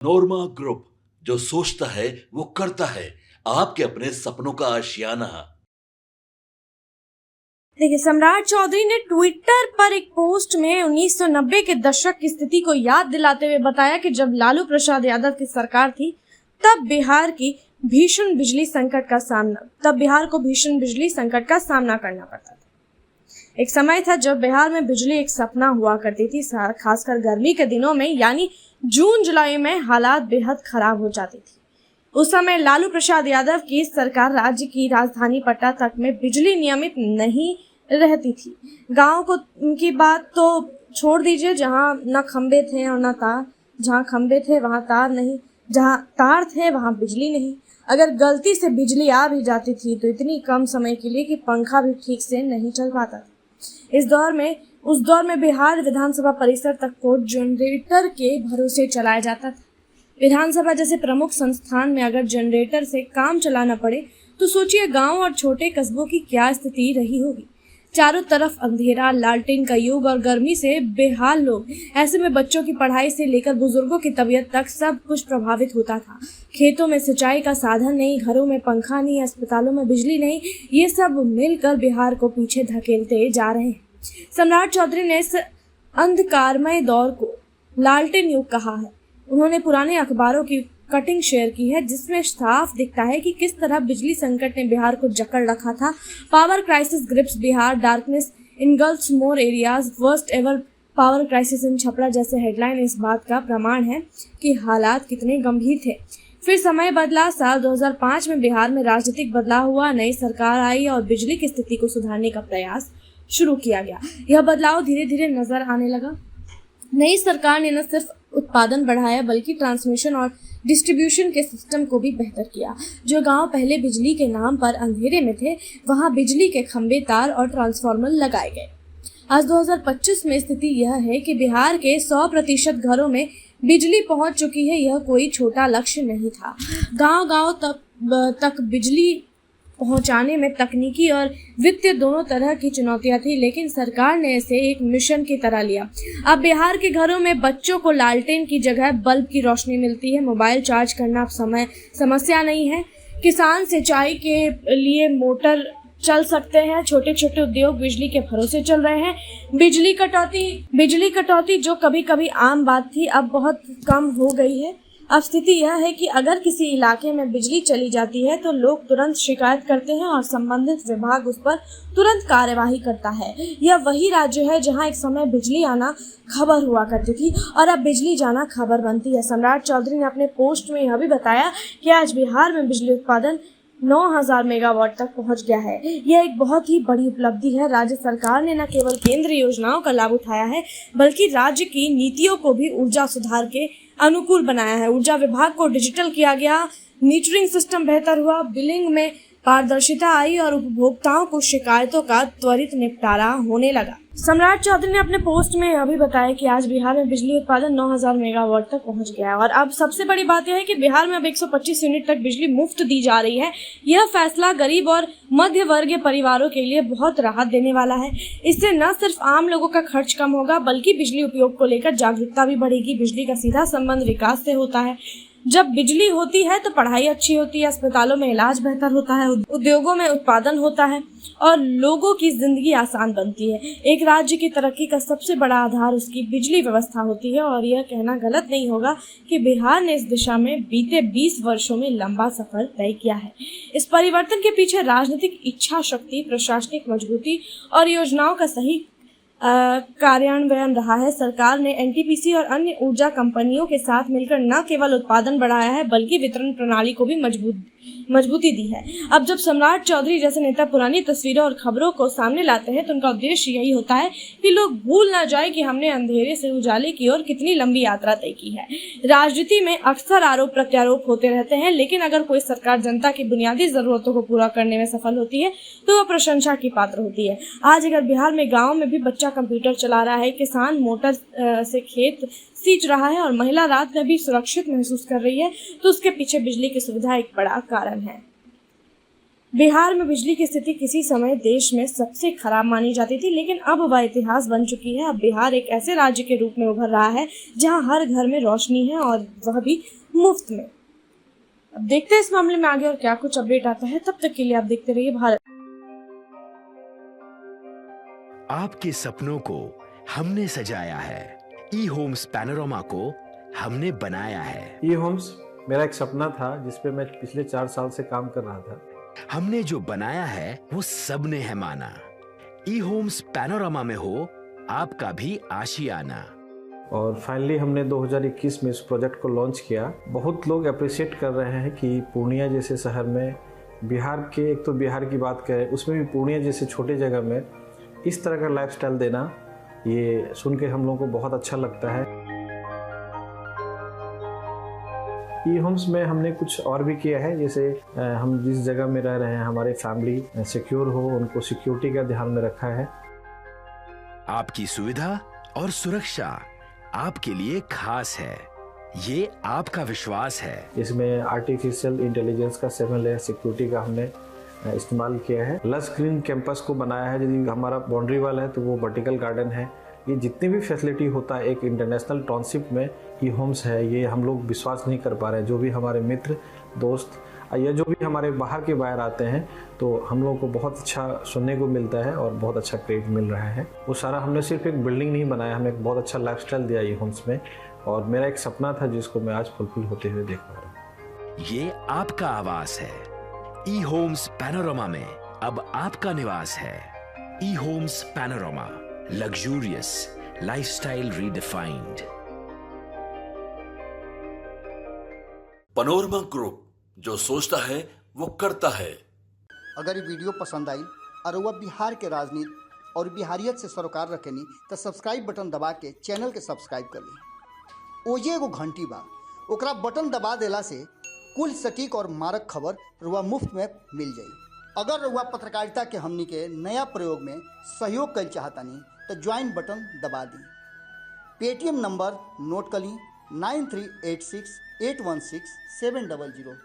नोरमा group, जो सोचता है वो करता है। आपके अपने सपनों का आशियाना। देखिए, सम्राट चौधरी ने ट्विटर पर एक पोस्ट में 1990 के दशक की स्थिति को याद दिलाते हुए बताया कि जब लालू प्रसाद यादव की सरकार थी तब बिहार को भीषण बिजली संकट का सामना करना पड़ता था। एक समय था जब बिहार में बिजली एक सपना हुआ करती थी, खासकर गर्मी के दिनों में, यानी जून जुलाई में हालात बेहद खराब हो जाती थी। उस समय लालू प्रसाद यादव की सरकार राज्य की राजधानी पटना तक में बिजली नियमित नहीं रहती थी। गांव को की बात तो छोड़ दीजिए, जहां न खंबे थे और न तार। जहां खंबे थे वहां तार नहीं, जहां तार थे वहां बिजली नहीं। अगर गलती से बिजली आ भी जाती थी तो इतनी कम समय के लिए कि पंखा भी ठीक से नहीं चल पाता था। उस दौर में बिहार विधानसभा परिसर तक को जनरेटर के भरोसे चलाया जाता था। विधानसभा जैसे प्रमुख संस्थान में अगर जनरेटर से काम चलाना पड़े तो सोचिए गांव और छोटे कस्बों की क्या स्थिति रही होगी। चारों तरफ अंधेरा, लालटेन का युग और गर्मी से बेहाल लोग। ऐसे में बच्चों की पढ़ाई से लेकर बुजुर्गों की तबीयत तक सब कुछ प्रभावित होता था। खेतों में सिंचाई का साधन नहीं, घरों में पंखा नहीं, अस्पतालों में बिजली नहीं। ये सब मिलकर बिहार को पीछे धकेलते जा रहे हैं। सम्राट चौधरी ने इस अंधकारमय दौर को लालटेन युग कहा है। उन्होंने पुराने अखबारों की कटिंग शेयर की है जिसमें साफ दिखता है कि किस तरह बिजली संकट ने बिहार को जकड़ रखा था। Power crisis grips Bihar, darkness engulfs more areas, worst ever power crisis in Chhapra जैसे हेडलाइन इस बात का प्रमाण है कि हालात कितने गंभीर थे। फिर समय बदला। साल 2005 में बिहार में राजनीतिक बदलाव हुआ, नई सरकार आई और बिजली की स्थिति को सुधारने का प्रयास शुरू किया गया। यह बदलाव धीरे धीरे नजर आने लगा। नई सरकार ने न सिर्फ उत्पादन बढ़ाया बल्कि ट्रांसमिशन और डिस्ट्रीब्यूशन के सिस्टम को भी बेहतर किया। जो गांव पहले बिजली के नाम पर अंधेरे में थे, वहां बिजली के खंभे, तार और ट्रांसफार्मर लगाए गए। आज 2025 में स्थिति यह है कि बिहार के 100% घरों में बिजली पहुंच चुकी है। यह कोई छोटा लक्ष्य नहीं था। गांव-गांव तक बिजली पहुंचाने में तकनीकी और वित्तीय दोनों तरह की चुनौतियां थी, लेकिन सरकार ने इसे एक मिशन की तरह लिया। अब बिहार के घरों में बच्चों को लालटेन की जगह बल्ब की रोशनी मिलती है। मोबाइल चार्ज करना अब समस्या नहीं है। किसान सिंचाई के लिए मोटर चल सकते हैं। छोटे छोटे उद्योग बिजली के भरोसे चल रहे हैं। बिजली कटौती जो कभी कभी आम बात थी, अब बहुत कम हो गई है। अब स्थिति यह है कि अगर किसी इलाके में बिजली चली जाती है तो लोग तुरंत शिकायत करते हैं और संबंधित विभाग उस पर तुरंत कार्यवाही करता है। यह वही राज्य है जहां एक समय बिजली आना खबर हुआ करती थी और अब बिजली जाना खबर बनती है। सम्राट चौधरी ने अपने पोस्ट में यह भी बताया कि आज बिहार में बिजली उत्पादन 9000 मेगावाट तक पहुंच गया है। यह एक बहुत ही बड़ी उपलब्धि है। राज्य सरकार ने न केवल केंद्रीय योजनाओं का लाभ उठाया है बल्कि राज्य की नीतियों को भी ऊर्जा सुधार के अनुकूल बनाया है। ऊर्जा विभाग को डिजिटल किया गया, मीटरिंग सिस्टम बेहतर हुआ, बिलिंग में पारदर्शिता आई और उपभोक्ताओं को शिकायतों का त्वरित निपटारा होने लगा। सम्राट चौधरी ने अपने पोस्ट में यह भी बताया कि आज बिहार में बिजली उत्पादन 9000 मेगावाट तक पहुंच गया है और अब सबसे बड़ी बात यह है कि बिहार में अब 125 यूनिट तक बिजली मुफ्त दी जा रही है। यह फैसला गरीब और मध्य वर्गीय परिवारों के लिए बहुत राहत देने वाला है। इससे न सिर्फ आम लोगों का खर्च कम होगा बल्कि बिजली उपयोग को लेकर जागरूकता भी बढ़ेगी। बिजली का सीधा संबंध विकास से होता है। जब बिजली होती है तो पढ़ाई अच्छी होती है, अस्पतालों में इलाज बेहतर होता है, उद्योगों में उत्पादन होता है और लोगों की जिंदगी आसान बनती है। एक राज्य की तरक्की का सबसे बड़ा आधार उसकी बिजली व्यवस्था होती है और यह कहना गलत नहीं होगा कि बिहार ने इस दिशा में बीते 20 वर्षों में लंबा सफर तय किया है। इस परिवर्तन के पीछे राजनीतिक इच्छा शक्ति, प्रशासनिक मजबूती और योजनाओं का सही कार्यान्वयन रहा है। सरकार ने एनटीपीसी और अन्य ऊर्जा कंपनियों के साथ मिलकर न केवल उत्पादन बढ़ाया है बल्कि वितरण प्रणाली को भी मजबूती दी है। अब जब सम्राट चौधरी जैसे नेता पुरानी तस्वीरों और खबरों को सामने लाते हैं तो उनका उद्देश्य यही होता है कि लोग भूल ना जाए कि हमने अंधेरे से उजाले की ओर कितनी लंबी यात्रा तय की है। राजनीति में अक्सर आरोप प्रत्यारोप होते रहते हैं, लेकिन अगर कोई सरकार जनता की बुनियादी जरूरतों को पूरा करने में सफल होती है तो वह प्रशंसा की पात्र होती है। आज अगर बिहार में गाँव में भी बच्चा कंप्यूटर चला रहा है, किसान मोटर से खेत सींच रहा है और महिला रात में भी सुरक्षित महसूस कर रही है तो उसके पीछे बिजली की सुविधा एक बड़ा कारण है। बिहार में बिजली की स्थिति किसी समय देश में सबसे खराब मानी जाती थी, लेकिन अब वह इतिहास बन चुकी है। अब बिहार एक ऐसे राज्य के रूप में उभर रहा है जहां हर घर में रोशनी है और वह भी मुफ्त में। अब देखते हैं इस मामले में आगे और क्या कुछ अपडेट आता है। तब तक के लिए आप देखते रहिए भारत। आपके सपनों को हमने सजाया है, ई होम्स पैनोरमा को हमने बनाया है। ई होम्स मेरा एक सपना था जिस पे मैं पिछले 4 साल से काम कर रहा था। हमने जो बनाया है वो सबने है माना। ई होम्स पैनोरमा में हो आपका भी आशियाना। और फाइनली हमने 2021 में इस प्रोजेक्ट को लॉन्च किया। बहुत लोग अप्रिशिएट कर रहे हैं कि पूर्णिया जैसे शहर में, बिहार के, एक तो बिहार की बात करें उसमें भी पूर्णिया जैसे छोटे जगह में इस तरह का लाइफस्टाइल देना, ये सुन के हम लोगों को बहुत अच्छा लगता है। ई होम्स में हमने कुछ और भी किया है, जैसे हम जिस जगह में रह रहे हैं हमारे फैमिली सिक्योर हो, उनको सिक्योरिटी का ध्यान में रखा है। आपकी सुविधा और सुरक्षा आपके लिए खास है, ये आपका विश्वास है। इसमें आर्टिफिशियल इंटेलिजेंस का 7 लेयर सिक्योरिटी का हमने इस्तेमाल किया है। लस ग्रीन कैंपस को बनाया है। यदि हमारा बाउंड्री वाल है तो वो वर्टिकल गार्डन है। ये जितनी भी फैसिलिटी होता है एक इंटरनेशनल टाउनशिप में ई होम्स है, ये हम लोग विश्वास नहीं कर पा रहे हैं। जो भी हमारे मित्र दोस्त या जो भी हमारे बाहर के बाहर आते हैं तो हम लोगों को बहुत अच्छा सुनने को मिलता है और बहुत अच्छा क्रेडिट मिल रहा है। वो सारा हमने सिर्फ एक बिल्डिंग नहीं बनाया, हमें एक बहुत अच्छा लाइफस्टाइल दिया ई होम्स में, और मेरा एक सपना था जिसको मैं आज फुलफिल होते हुए देख पा रहा हूँ। ये आपका आवास है। ई होम्स पैनोरमा में अब आपका निवास है। E homes Panorama, luxurious lifestyle redefined. Panorama group, जो सोचता है वो करता है। अगर ये वीडियो पसंद आई और वह बिहार के राजनीति और बिहारियत से सरोकार रखेनी तो सब्सक्राइब बटन दबा के चैनल के सब्सक्राइब कर ली। ओजे एगो घंटी बा, ओकरा बटन दबा देला से कुल सटीक और मारक खबर रुआ मुफ्त में मिल जाई। अगर रुआ पत्रकारिता के हमनी के नया प्रयोग में सहयोग कर चाहतानी तो ज्वाइन बटन दबा दी। पेटीएम नंबर नोट कर ली 9386816700।